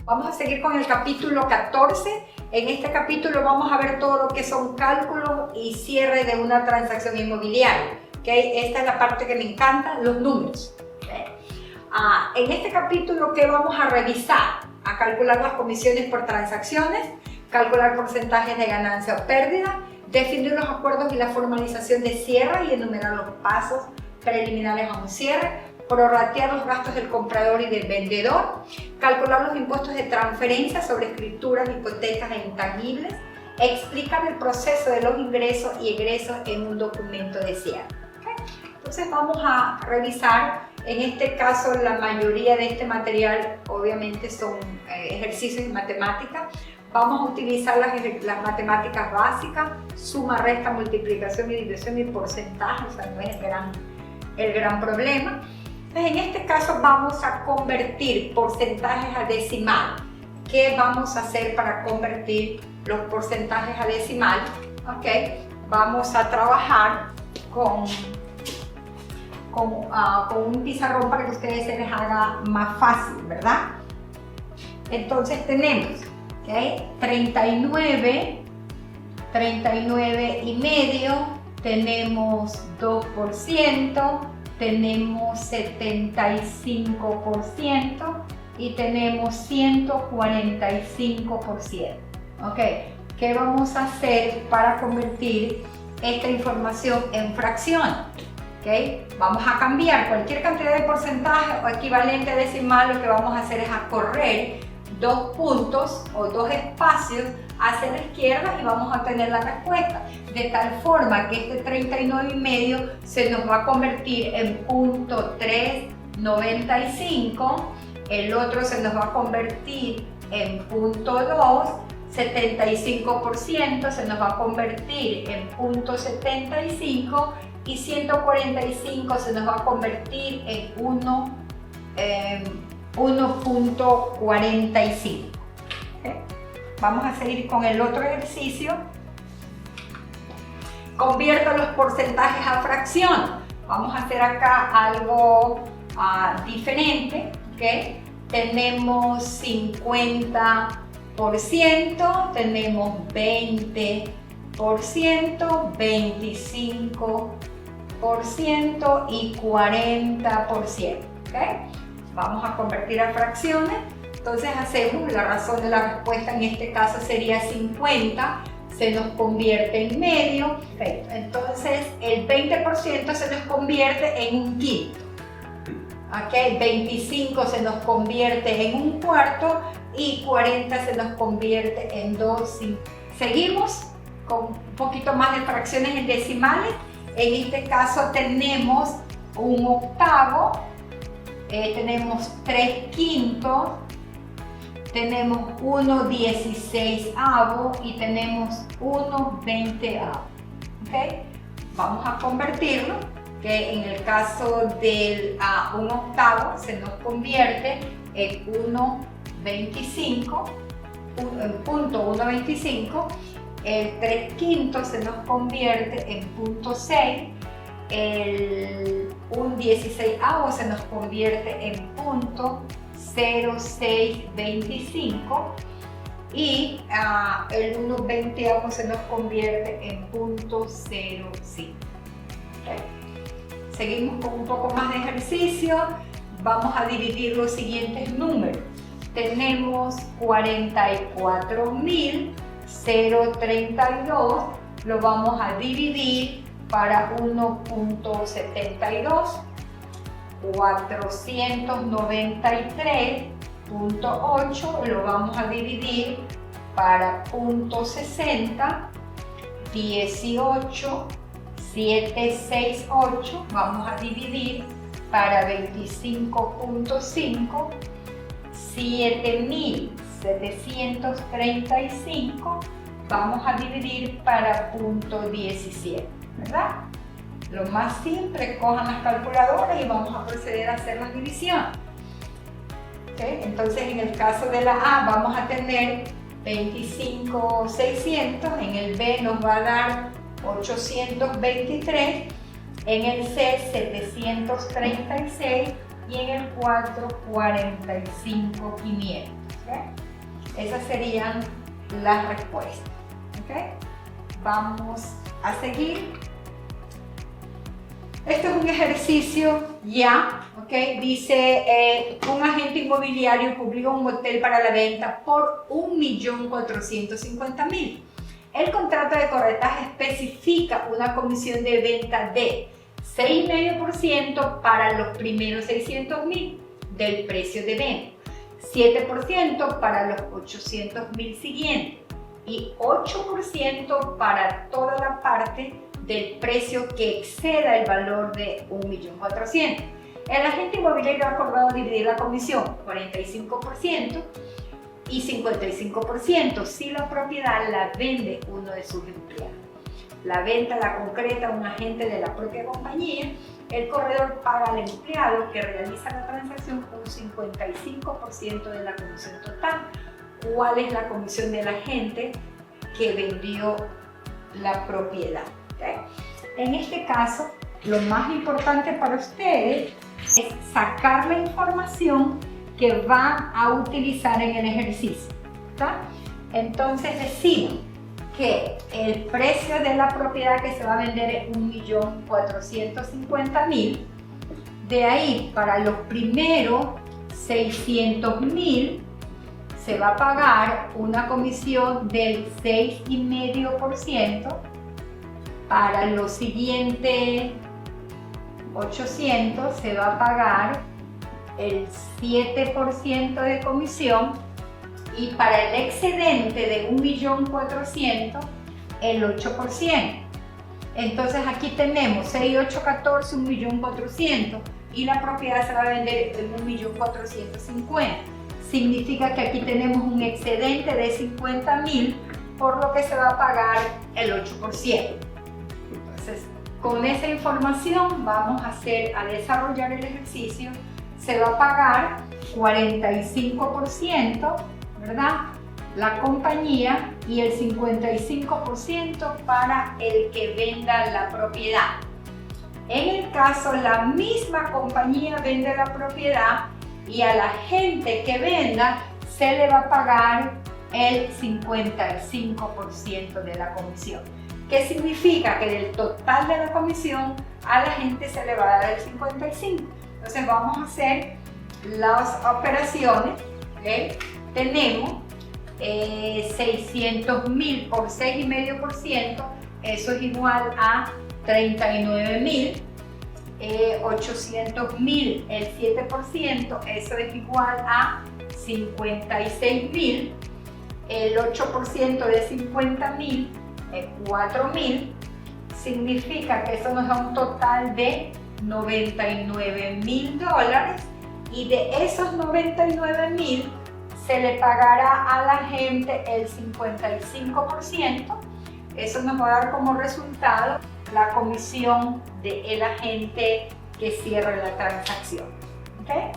Vamos a seguir con el capítulo 14. En este capítulo vamos a ver todo lo que son cálculos y cierre de una transacción inmobiliaria. ¿Okay? Esta es la parte que me encanta, los números. ¿Okay? En este capítulo, ¿qué vamos a revisar? A calcular las comisiones por transacciones, calcular porcentajes de ganancia o pérdida, definir los acuerdos y la formalización de cierre y enumerar los pasos preliminares a un cierre, prorratear los gastos del comprador y del vendedor, calcular los impuestos de transferencia sobre escrituras, hipotecas e intangibles, explicar el proceso de los ingresos y egresos en un documento de cierre. ¿Okay? Entonces vamos a revisar, en este caso la mayoría de este material obviamente son ejercicios de matemática. Vamos a utilizar las matemáticas básicas, suma, resta, multiplicación y división y porcentaje, o sea, no es el gran problema. Entonces, en este caso vamos a convertir porcentajes a decimal. ¿Qué vamos a hacer para convertir los porcentajes a decimal? Okay. Vamos a trabajar con un pizarrón para que ustedes se les haga más fácil, ¿verdad? Entonces tenemos 39 y medio, tenemos 2%, tenemos 75% y tenemos 145%. ¿Ok? ¿Qué vamos a hacer para convertir esta información en fracción? ¿Okay? Vamos a cambiar cualquier cantidad de porcentaje o equivalente a decimal. Lo que vamos a hacer es a correr 2 puntos o 2 espacios hacia la izquierda y vamos a tener la respuesta, de tal forma que este 39,5 se nos va a convertir en .395, el otro se nos va a convertir en .2, 75% se nos va a convertir en .75 y 145 se nos va a convertir en 1.45. ¿Okay? Vamos a seguir con el otro ejercicio. Convierta los porcentajes a fracción. Vamos a hacer acá algo diferente. ¿Okay? Tenemos 50%, tenemos 20%, 25% y 40%. ¿Okay? Vamos a convertir a fracciones. Entonces hacemos la razón de la respuesta, en este caso sería 50, se nos convierte en medio. Perfecto. Entonces el 20% se nos convierte en un quinto. ¿Okay? 25 se nos convierte en un cuarto y 40 se nos convierte en 2. Seguimos con un poquito más de fracciones en decimales. En este caso tenemos un octavo, tenemos 3/5, tenemos 1/16 y tenemos 1/20. ¿Okay? Vamos a convertirlo, que en el caso del un octavo se nos convierte en 1/25, .125, el 3/5 se nos convierte en .6, el 1/16 se nos convierte en .0625 y el 1/20 se nos convierte en .05. ¿Okay? Seguimos con un poco más de ejercicio. Vamos a dividir los siguientes números. Tenemos 44.032, lo vamos a dividir para 1.72, 493.8 lo vamos a dividir para .60, 18.768 vamos a dividir para 25.5, 7.735 vamos a dividir para .17, ¿verdad? Lo más simple, cojan las calculadoras y vamos a proceder a hacer las divisiones. ¿Okay? Entonces, en el caso de la A vamos a tener 25.600, en el B nos va a dar 823, en el C 736 y en el 4 45.500. ¿Okay? Esas serían las respuestas. ¿Okay? Vamos a seguir. Este es un ejercicio ya, ¿ok? Dice, un agente inmobiliario publica un hotel para la venta por 1.450.000. El contrato de corretaje especifica una comisión de venta de 6,5% para los primeros 600.000 del precio de venta, 7% para los 800.000 siguientes y 8% para toda la parte del precio que exceda el valor de 1.400.000. El agente inmobiliario ha acordado dividir la comisión 45% y 55% si la propiedad la vende uno de sus empleados. La venta la concreta un agente de la propia compañía. El corredor paga al empleado que realiza la transacción un 55% de la comisión total. ¿Cuál es la comisión del agente que vendió la propiedad? ¿Okay? En este caso, lo más importante para ustedes es sacar la información que van a utilizar en el ejercicio. ¿Está? Entonces decimos que el precio de la propiedad que se va a vender es 1.450.000. De ahí, para los primeros 600.000 se va a pagar una comisión del 6,5%. Para los siguientes 800 se va a pagar el 7% de comisión y para el excedente de 1.400.000 el 8%. Entonces aquí tenemos 6, 8, 14, 1.400.000 y la propiedad se va a vender en 1.450.000. Significa que aquí tenemos un excedente de 50.000, por lo que se va a pagar el 8%. Entonces, con esa información vamos a desarrollar el ejercicio. Se va a pagar 45%, ¿verdad? La compañía y el 55% para el que venda la propiedad. En el caso, la misma compañía vende la propiedad y a la gente que venda se le va a pagar el 55% de la comisión. ¿Qué significa? Que del total de la comisión a la gente se le va a dar el 55%. Entonces vamos a hacer las operaciones. ¿Okay? Tenemos 600.000 por 6,5%, eso es igual a 39.000. 800.000, el 7%, eso es igual a 56.000. El 8% de 50.000 es 4.000. Significa que eso nos da un total de $99.000 y de esos 99.000 se le pagará a la gente el 55%. Eso nos va a dar como resultado la comisión del agente que cierre la transacción. ¿Okay?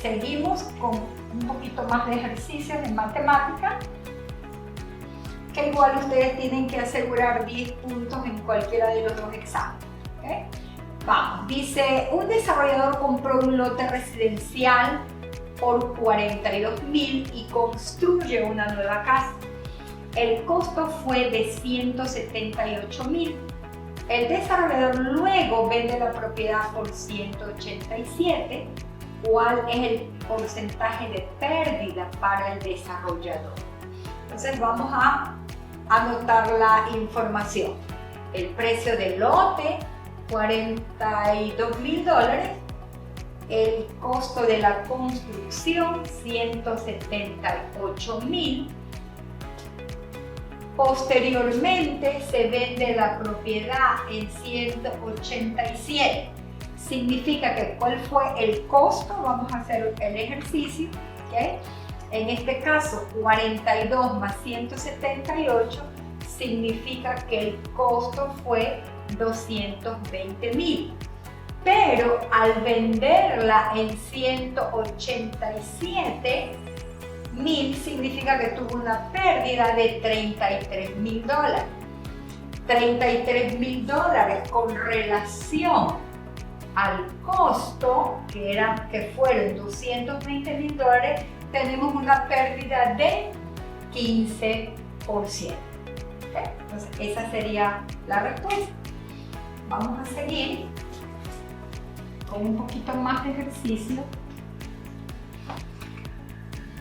Seguimos con un poquito más de ejercicios en matemática, que igual ustedes tienen que asegurar 10 puntos en cualquiera de los dos exámenes. ¿Okay? Vamos, dice, un desarrollador compró un lote residencial por 42.000 y construye una nueva casa. El costo fue de 178.000. El desarrollador luego vende la propiedad por 187. ¿Cuál es el porcentaje de pérdida para el desarrollador? Entonces vamos a anotar la información. El precio del lote, $42.000. El costo de la construcción, 178.000. Posteriormente se vende la propiedad en 187. Significa que ¿cuál fue el costo? Vamos a hacer el ejercicio. ¿Okay? En este caso, 42 más 178 significa que el costo fue 220.000. Pero al venderla en 187.000 significa que tuvo una pérdida de $33.000. $33.000 con relación al costo, que fueron $220,000, tenemos una pérdida de 15%. ¿Okay? Entonces, esa sería la respuesta. Vamos a seguir con un poquito más de ejercicio.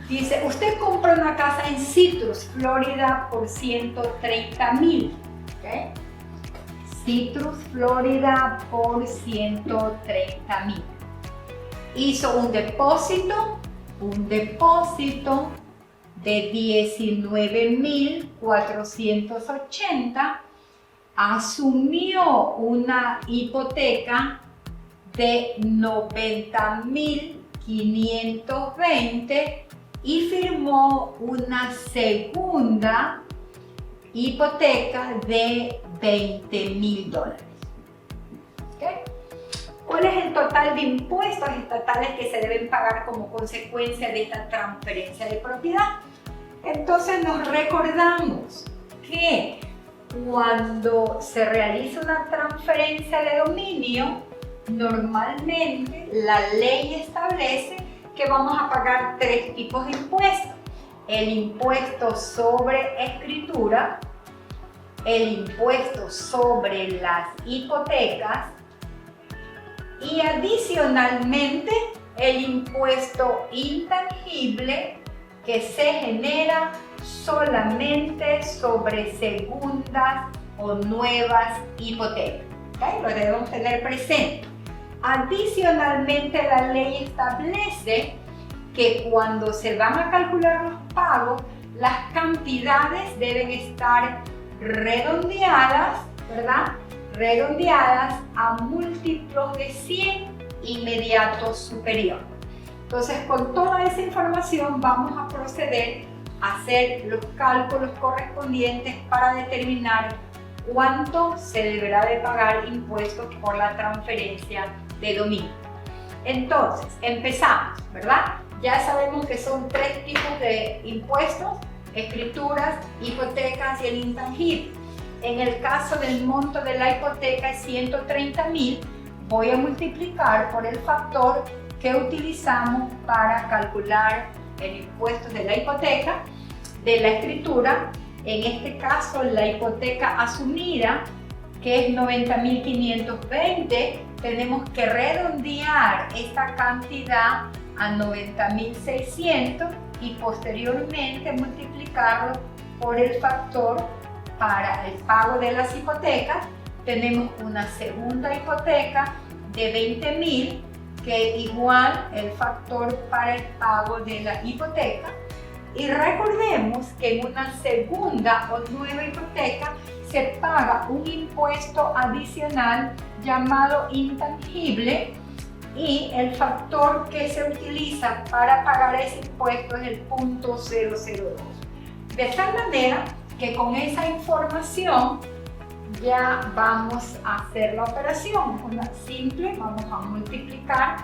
Dice, usted compra una casa en Citrus, Florida por $130,000. ¿Okay? Citrus, Florida por $130,000. Hizo un depósito de $19,480. Asumió una hipoteca de $90,520 y firmó una segunda hipoteca de $20,000. ¿Okay? ¿Cuál es el total de impuestos estatales que se deben pagar como consecuencia de esta transferencia de propiedad? Entonces nos recordamos que cuando se realiza una transferencia de dominio, normalmente la ley establece que vamos a pagar 3 tipos de impuestos. El impuesto sobre escritura, el impuesto sobre las hipotecas y adicionalmente el impuesto intangible que se genera solamente sobre segundas o nuevas hipotecas. ¿Okay? Lo debemos tener presente. Adicionalmente, la ley establece que cuando se van a calcular los pagos, las cantidades deben estar redondeadas, ¿verdad? Redondeadas a múltiplos de 100 inmediato superior. Entonces, con toda esa información vamos a proceder a hacer los cálculos correspondientes para determinar cuánto se deberá de pagar impuestos por la transferencia de dominio. Entonces, empezamos, ¿verdad? Ya sabemos que son 3 tipos de impuestos: escrituras, hipotecas y el intangible. En el caso del monto de la hipoteca es $130,000, voy a multiplicar por el factor que utilizamos para calcular el impuesto de la hipoteca, de la escritura. En este caso, la hipoteca asumida, que es $90,520, tenemos que redondear esta cantidad a $90,600 y posteriormente multiplicarlo por el factor para el pago de las hipotecas. Tenemos una segunda hipoteca de $20,000, que es igual el factor para el pago de la hipoteca. Y recordemos que en una segunda o nueva hipoteca se paga un impuesto adicional llamado intangible, y el factor que se utiliza para pagar ese impuesto es el .002. De tal manera que con esa información ya vamos a hacer la operación. Una simple, vamos a multiplicar,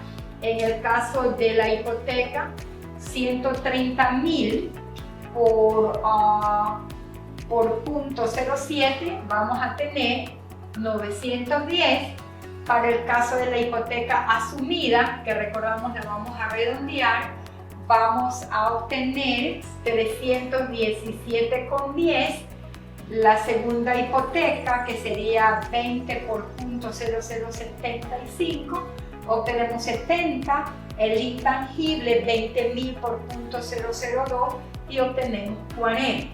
en el caso de la hipoteca, $130,000 por .07, vamos a tener 910. Para el caso de la hipoteca asumida, que recordamos la vamos a redondear, vamos a obtener 317,10. La segunda hipoteca, que sería 20 por .0075, obtenemos 70. El intangible, 20,000 por .002, y obtenemos 40.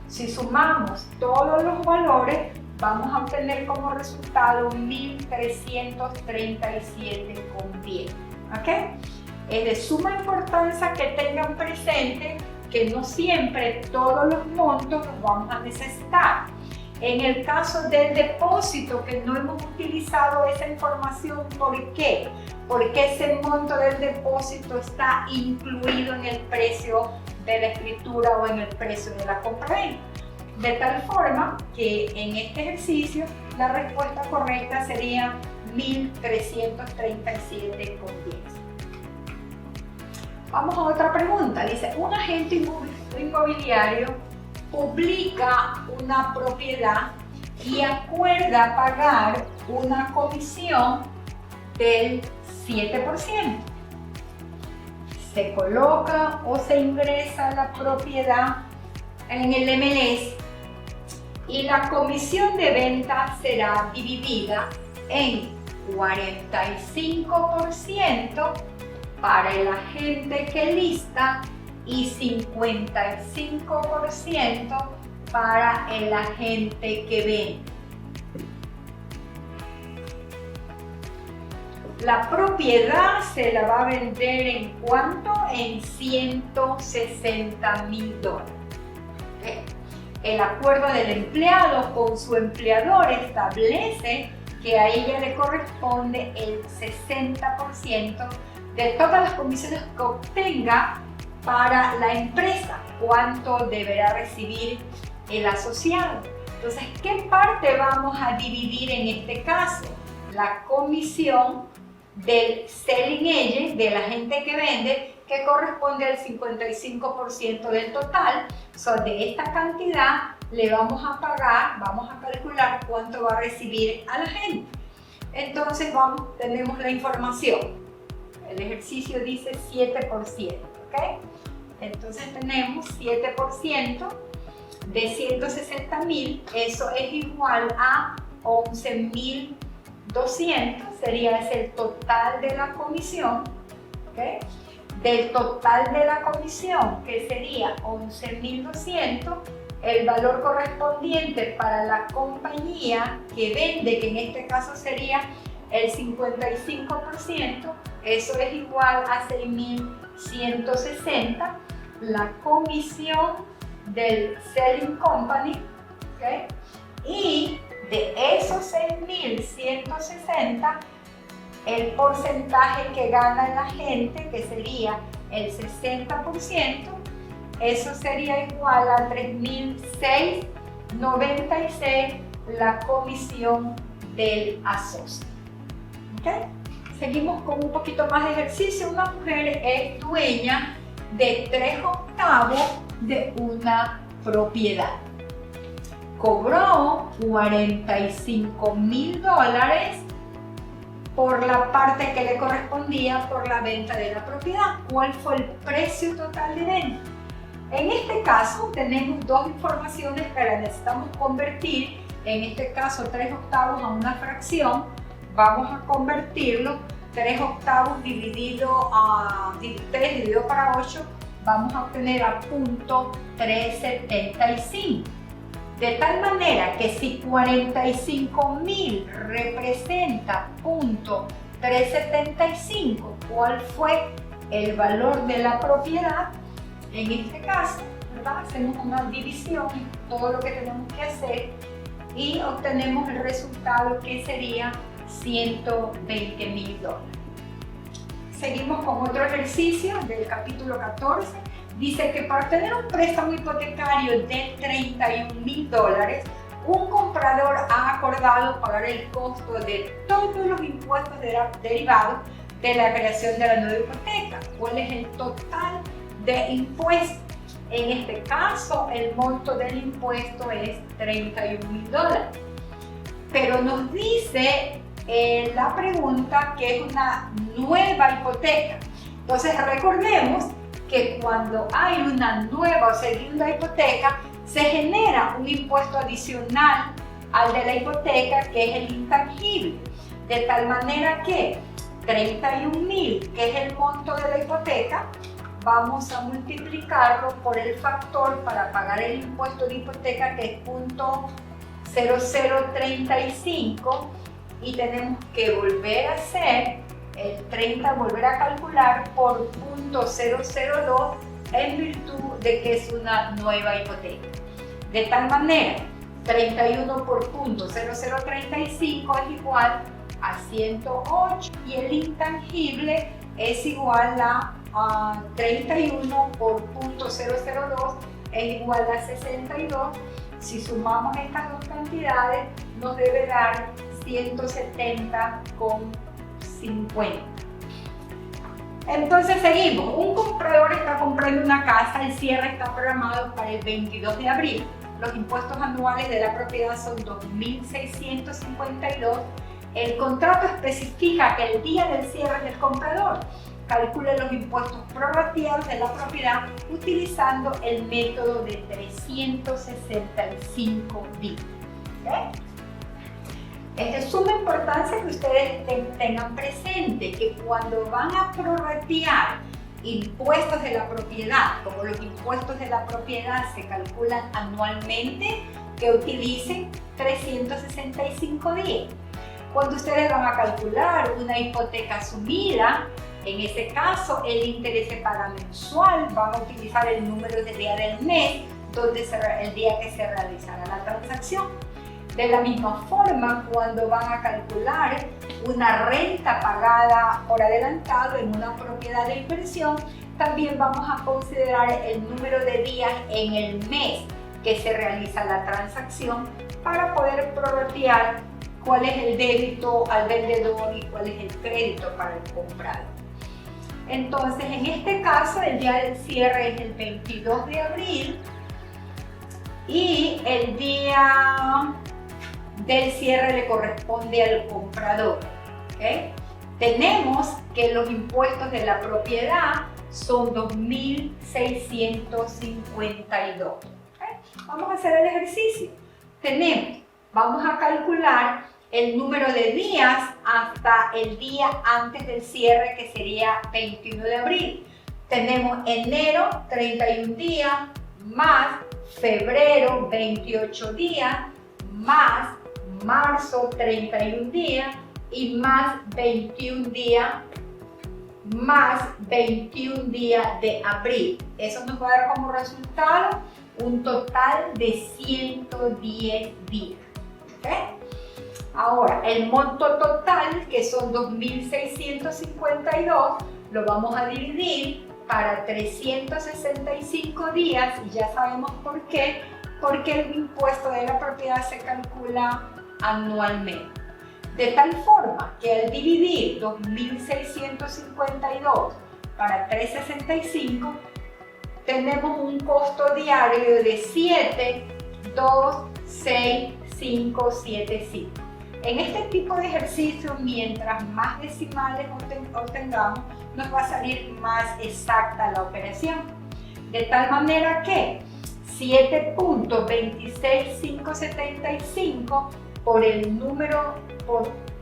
Si sumamos todos los valores, vamos a obtener como resultado 1,337,10. ¿Ok? Es de suma importancia que tengan presente que no siempre todos los montos los vamos a necesitar. En el caso del depósito, que no hemos utilizado esa información, ¿por qué? Porque ese monto del depósito está incluido en el precio de la escritura o en el precio de la compraventa. De tal forma que en este ejercicio la respuesta correcta sería 1,337,10. Vamos a otra pregunta. Dice, un agente inmobiliario publica una propiedad y acuerda pagar una comisión del 7%. Se coloca o se ingresa la propiedad en el MLS y la comisión de venta será dividida en 45% para el agente que lista y 55% para el agente que vende. La propiedad se la va a vender ¿en cuánto? En $160,000. El acuerdo del empleado con su empleador establece que a ella le corresponde el 60% de todas las comisiones que obtenga para la empresa. ¿Cuánto deberá recibir el asociado? Entonces, ¿qué parte vamos a dividir en este caso? La comisión del selling agent, del agente que vende, que corresponde al 55% del total. De esta cantidad le vamos a pagar, vamos a calcular cuánto va a recibir a la gente. Entonces tenemos la información. El ejercicio dice 7%, ¿ok? Entonces tenemos 7% de 160,000, eso es igual a 11,200, sería el total de la comisión, ¿ok? Del total de la comisión, que sería 11,200, el valor correspondiente para la compañía que vende, que en este caso sería el 55%, eso es igual a 6,160, la comisión del selling company, ¿okay? Y de esos 6,160, el porcentaje que gana la gente, que sería el 60%, eso sería igual a 3,696 la comisión del asocio. ¿Okay? Seguimos con un poquito más de ejercicio. Una mujer es dueña de 3/8 de una propiedad. Cobró $45,000 por la parte que le correspondía por la venta de la propiedad. ¿Cuál fue el precio total de venta? En este caso tenemos dos informaciones que las necesitamos convertir. En este caso 3/8 a una fracción. Vamos a convertirlo. 3/8 dividido para 8, vamos a obtener a .375. De tal manera que si 45,000 representa .375, ¿cuál fue el valor de la propiedad? En este caso, ¿verdad? Hacemos una división, todo lo que tenemos que hacer, y obtenemos el resultado, que sería $120,000. Seguimos con otro ejercicio del capítulo 14. Dice que para obtener un préstamo hipotecario de $31,000, un comprador ha acordado pagar el costo de todos los impuestos derivados de la creación de la nueva hipoteca. ¿Cuál es el total de impuestos? En este caso, el monto del impuesto es $31,000. Pero nos dice la pregunta que es una nueva hipoteca. Entonces recordemos que cuando hay una nueva o segunda hipoteca, se genera un impuesto adicional al de la hipoteca, que es el intangible. De tal manera que 31,000, que es el monto de la hipoteca, vamos a multiplicarlo por el factor para pagar el impuesto de hipoteca, que es .0035, y tenemos que volver a hacer el 30, volver a calcular por .002, en virtud de que es una nueva hipoteca. De tal manera, 31 por .0035 es igual a 108, y el intangible es igual a 31 por .002 es igual a 62. Si sumamos estas dos cantidades, nos debe dar 170,50. Entonces seguimos. Un comprador está comprando una casa, el cierre está programado para el 22 de abril. Los impuestos anuales de la propiedad son 2,652. El contrato especifica que el día del cierre del comprador calcule los impuestos prorrateados de la propiedad utilizando el método de 365 días. ¿Okay? Es de suma importancia que ustedes tengan presente que cuando van a prorratear impuestos de la propiedad, como los impuestos de la propiedad se calculan anualmente, que utilicen 365 días. Cuando ustedes van a calcular una hipoteca asumida, en ese caso el interés se paga mensual, van a utilizar el número de día del mes, el día que se realizará la transacción. De la misma forma, cuando van a calcular una renta pagada por adelantado en una propiedad de inversión, también vamos a considerar el número de días en el mes que se realiza la transacción para poder prorratear cuál es el débito al vendedor y cuál es el crédito para el comprador. Entonces, en este caso, el día del cierre es el 22 de abril y el día del cierre le corresponde al comprador. ¿Okay? Tenemos que los impuestos de la propiedad son 2.652. ¿Okay? Vamos a hacer el ejercicio. Vamos a calcular el número de días hasta el día antes del cierre, que sería 21 de abril. Tenemos enero, 31 días, más febrero, 28 días, más marzo, 31 días y más 21 días de abril. Eso nos va a dar como resultado un total de 110 días. ¿Okay? Ahora, el monto total, que son 2.652, lo vamos a dividir para 365 días y ya sabemos por qué. Porque el impuesto de la propiedad se calcula anualmente. De tal forma que al dividir 2.652 para 365, tenemos un costo diario de 7,26575. En este tipo de ejercicio, mientras más decimales obtengamos, nos va a salir más exacta la operación. De tal manera que 7.26575 por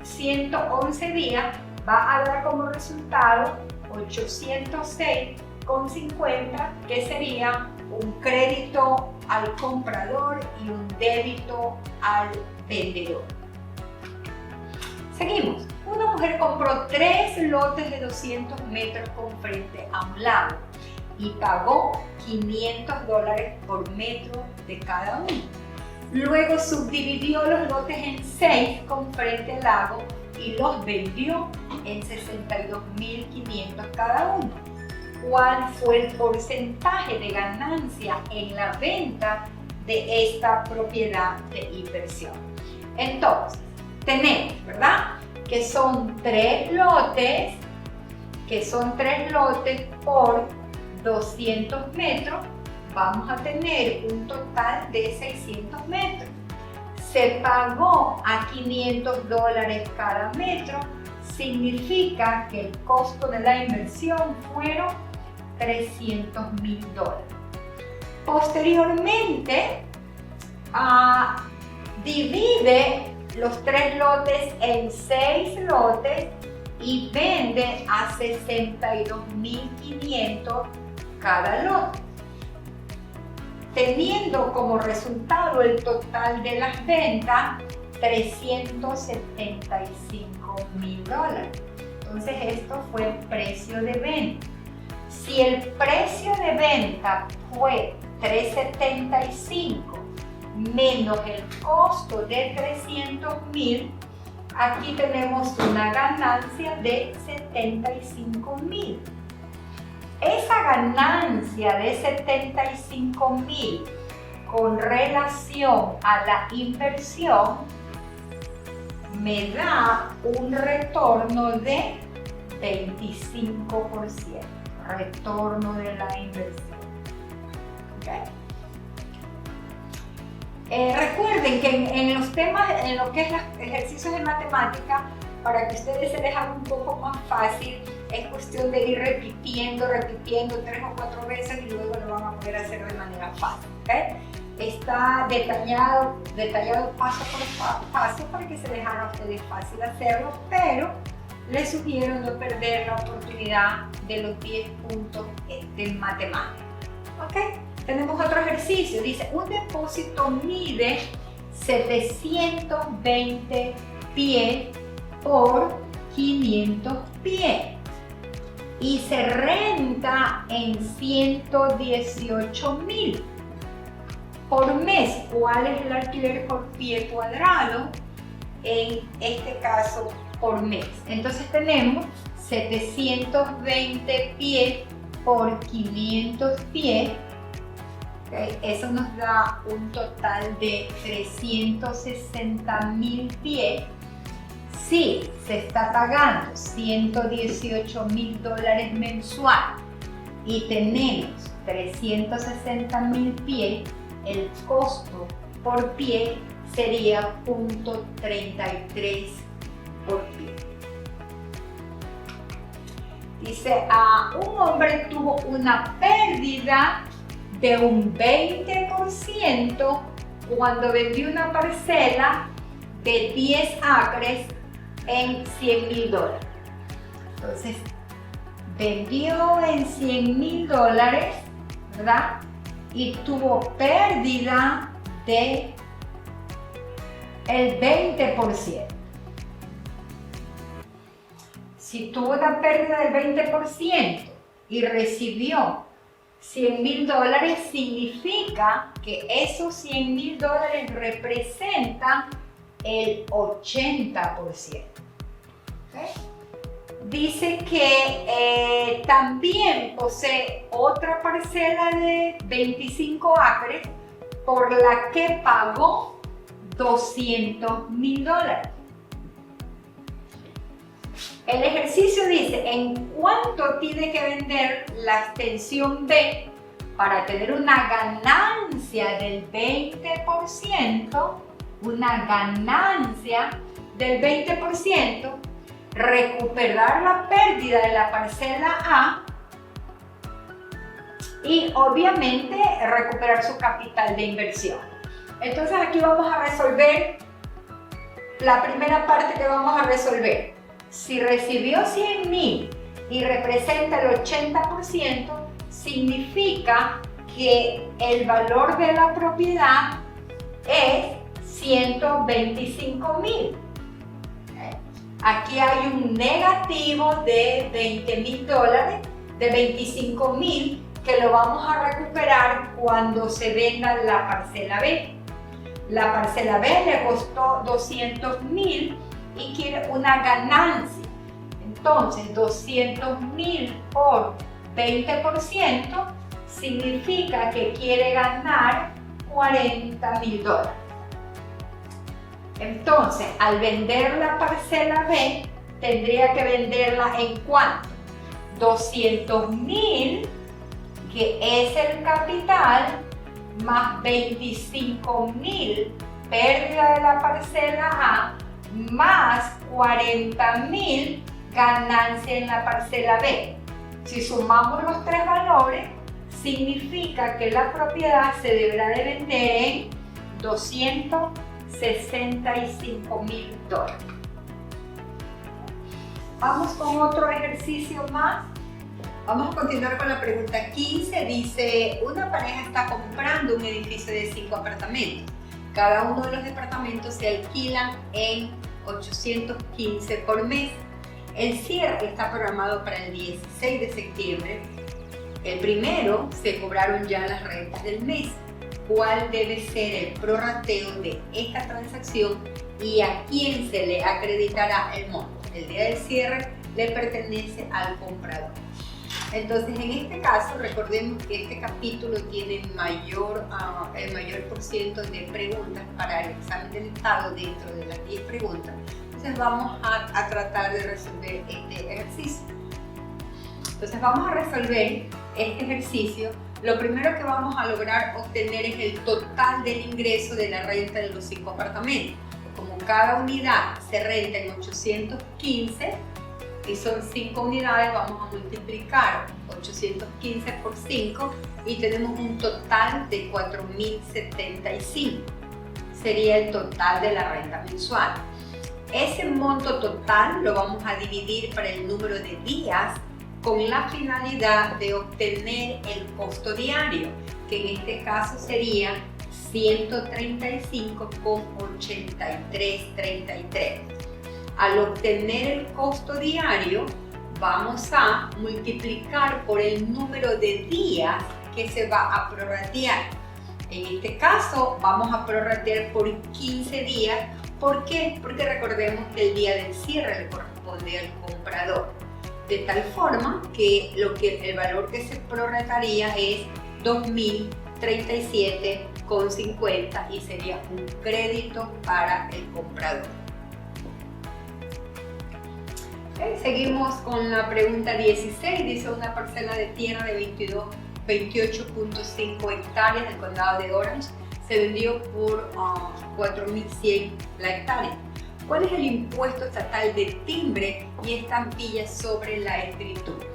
111 días va a dar como resultado 806,50, que sería un crédito al comprador y un débito al vendedor. Seguimos. Una mujer compró 3 lotes de 200 metros con frente a un lago y pagó $500 por metro de cada uno. Luego subdividió los lotes en 6 con frente al lago y los vendió en 62.500 cada uno. ¿Cuál fue el porcentaje de ganancia en la venta de esta propiedad de inversión? Entonces, tenemos, ¿verdad? Que son 3 lotes, por 200 metros, vamos a tener un total de 600 metros. Se pagó a $500 cada metro, significa que el costo de la inversión fueron $300.000. Posteriormente, divide los 3 lotes en 6 lotes y vende a 62.500 cada lote, teniendo como resultado el total de las ventas $375.000. Entonces esto fue el precio de venta. Si el precio de venta fue $375 menos el costo de $300.000, aquí tenemos una ganancia de $75.000. Esa ganancia de $75.000 con relación a la inversión me da un retorno de 25%, retorno de la inversión. ¿Okay? Recuerden que en los temas, en lo que es los ejercicios de matemática, para que ustedes se les haga un poco más fácil, es cuestión de ir repitiendo 3 o 4 veces y luego lo van a poder hacer de manera fácil. ¿Okay? Está detallado paso por paso para que se les haga a ustedes fácil hacerlo, pero les sugiero no perder la oportunidad de los 10 puntos de matemática. ¿Okay? Tenemos otro ejercicio, dice, un depósito mide 720 pies por 500 pies y se renta en 118,000 por mes. ¿Cuál es el alquiler por pie cuadrado? En este caso, por mes. Entonces tenemos 720 pies por 500 pies. Okay. Eso nos da un total de 360,000 pies. Si se está pagando $118,000 mensual y tenemos 360,000 pies, el costo por pie sería 0.33 por pie. Dice, un hombre tuvo una pérdida de un 20% cuando vendió una parcela de 10 acres en $100,000. Entonces, vendió en $100,000, ¿verdad? Y tuvo pérdida de el 20%. Si tuvo una pérdida del 20% y recibió $100,000, significa que esos $100,000 representan el 80%. ¿Okay? Dice que también posee otra parcela de 25 acres por la que pagó $200,000. El ejercicio dice, ¿en cuánto tiene que vender la extensión B para tener una ganancia del 20%? Una ganancia del 20%, recuperar la pérdida de la parcela A y obviamente recuperar su capital de inversión. Entonces aquí vamos a resolver la primera parte que vamos a resolver. Si recibió 100,000 y representa el 80%, significa que el valor de la propiedad es 125,000. Aquí hay un negativo de $20,000, de 25,000, que lo vamos a recuperar cuando se venda la parcela B. La parcela B le costó 200,000 y quiere una ganancia. Entonces, 200,000 por 20% significa que quiere ganar $40,000. Entonces, al vender la parcela B, tendría que venderla en ¿cuánto? 200,000, que es el capital, más 25,000, pérdida de la parcela A, más 40,000, ganancia en la parcela B. Si sumamos los tres valores, significa que la propiedad se deberá de vender en $265,000. Vamos con otro ejercicio más. Vamos a continuar con la pregunta 15. Dice, una pareja está comprando un edificio de 5 apartamentos. Cada uno de los departamentos se alquilan en $815 por mes. El cierre está programado para el 16 de septiembre. El primero se cobraron ya las rentas del mes. ¿Cuál debe ser el prorrateo de esta transacción y a quién se le acreditará el monto? El día del cierre le pertenece al comprador. Entonces, en este caso, recordemos que este capítulo tiene el mayor porciento de preguntas para el examen del Estado dentro de las 10 preguntas. Entonces, vamos a tratar de resolver este ejercicio. Entonces, vamos a resolver este ejercicio, lo primero que vamos a lograr obtener es el total del ingreso de la renta de los 5 apartamentos. Como cada unidad se renta en 815 y son 5 unidades, vamos a multiplicar 815 por 5 y tenemos un total de 4.075. Sería el total de la renta mensual. Ese monto total lo vamos a dividir para el número de días con la finalidad de obtener el costo diario, que en este caso sería 135,8333. Al obtener el costo diario, vamos a multiplicar por el número de días que se va a prorratear. En este caso, vamos a prorratear por 15 días. ¿Por qué? Porque recordemos que el día del cierre le corresponde al comprador. De tal forma que el valor que se prorratearía es 2.037,50 y sería un crédito para el comprador. Seguimos con la pregunta 16. Dice: una parcela de tierra de 28.5 hectáreas del condado de Orange se vendió por 4.100 la hectárea. ¿Cuál es el impuesto estatal de timbre y estampilla sobre la escritura?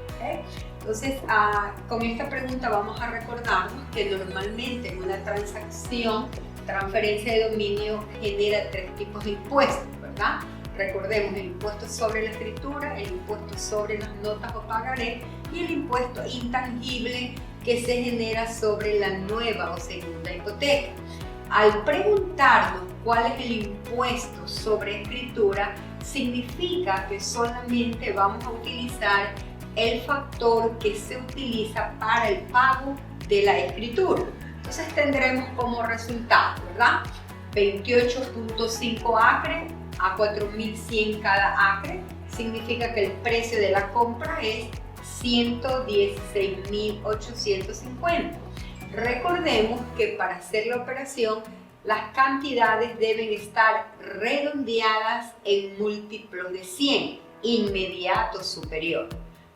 Entonces, con esta pregunta vamos a recordarnos que normalmente en una transferencia de dominio genera 3 tipos de impuestos, ¿verdad? Recordemos el impuesto sobre la escritura, el impuesto sobre las notas o pagaré y el impuesto intangible que se genera sobre la nueva o segunda hipoteca. Al preguntarnos cuál es el impuesto sobre escritura, significa que solamente vamos a utilizar el factor que se utiliza para el pago de la escritura. Entonces tendremos como resultado, ¿verdad? 28.5 acres a 4.100 cada acre, significa que el precio de la compra es 116.850. Recordemos que para hacer la operación las cantidades deben estar redondeadas en múltiplos de 100, inmediato superior,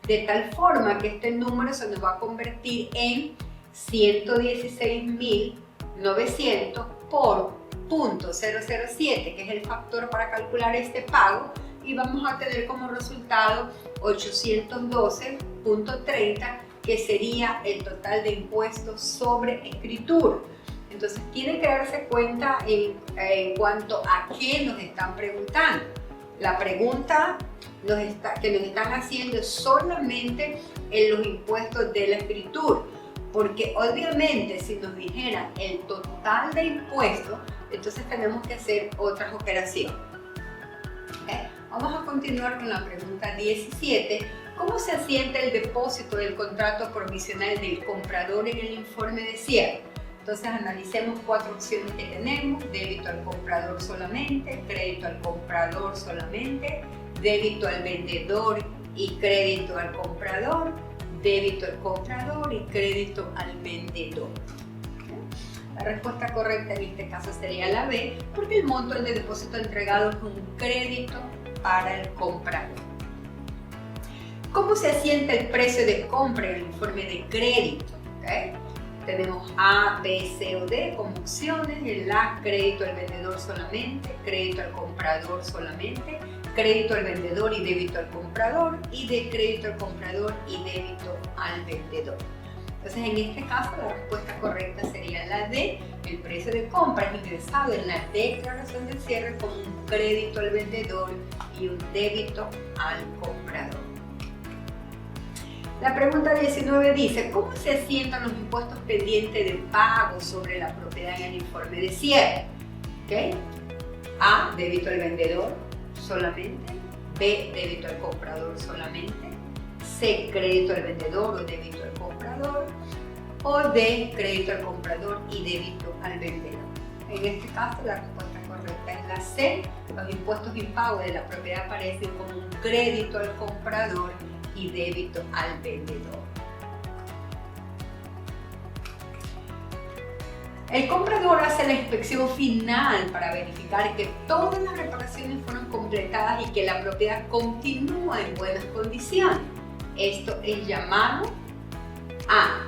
de tal forma que este número se nos va a convertir en 116.900 por 0.007, que es el factor para calcular este pago, y vamos a tener como resultado 812.30, que sería el total de impuestos sobre escritura. Entonces tienen que darse cuenta en cuanto a qué nos están preguntando. La pregunta que nos están haciendo es solamente en los impuestos de la escritura, porque obviamente si nos dijeran el total de impuestos, entonces tenemos que hacer otras operaciones. Vamos a continuar con la pregunta 17. ¿Cómo se asienta el depósito del contrato provisional del comprador en el informe de cierre? Entonces analicemos 4 opciones que tenemos: débito al comprador solamente, crédito al comprador solamente, débito al vendedor y crédito al comprador, débito al comprador y crédito al vendedor. La respuesta correcta en este caso sería la B, porque el monto del depósito entregado es un crédito para el comprador. ¿Cómo se asienta el precio de compra en el informe de crédito? Tenemos A, B, C o D como opciones. El A, crédito al vendedor solamente, crédito al comprador solamente, crédito al vendedor y débito al comprador, y D, crédito al comprador y débito al vendedor. Entonces, en este caso, la respuesta correcta sería la D. El precio de compra es ingresado en la declaración de cierre como un crédito al vendedor y un débito al comprador. La pregunta 19 dice: ¿cómo se asientan los impuestos pendientes de pago sobre la propiedad en el informe de cierre? A, débito al vendedor solamente, B, débito al comprador solamente, C, crédito al vendedor o débito al comprador, o D, crédito al comprador y débito al vendedor. En este caso, la respuesta correcta es la C. Los impuestos impagos de la propiedad aparecen como un crédito al comprador y débito al vendedor. El comprador hace la inspección final para verificar que todas las reparaciones fueron completadas y que la propiedad continúa en buenas condiciones. Esto es llamado A.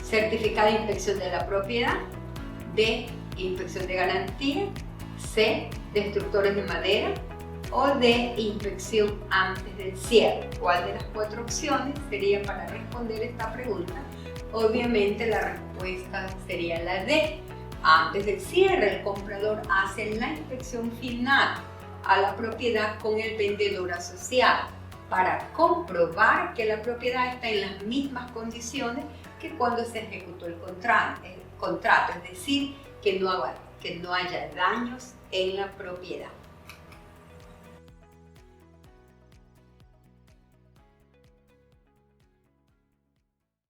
Certificado de inspección de la propiedad. D. Inspección de garantía. C. Destructores de madera. O D. Inspección antes del cierre. ¿Cuál de las 4 opciones sería para responder esta pregunta? Obviamente la respuesta sería la D. Antes del cierre, el comprador hace la inspección final a la propiedad con el vendedor asociado para comprobar que la propiedad está en las mismas condiciones que cuando se ejecutó el contrato, es decir, que no haya daños en la propiedad.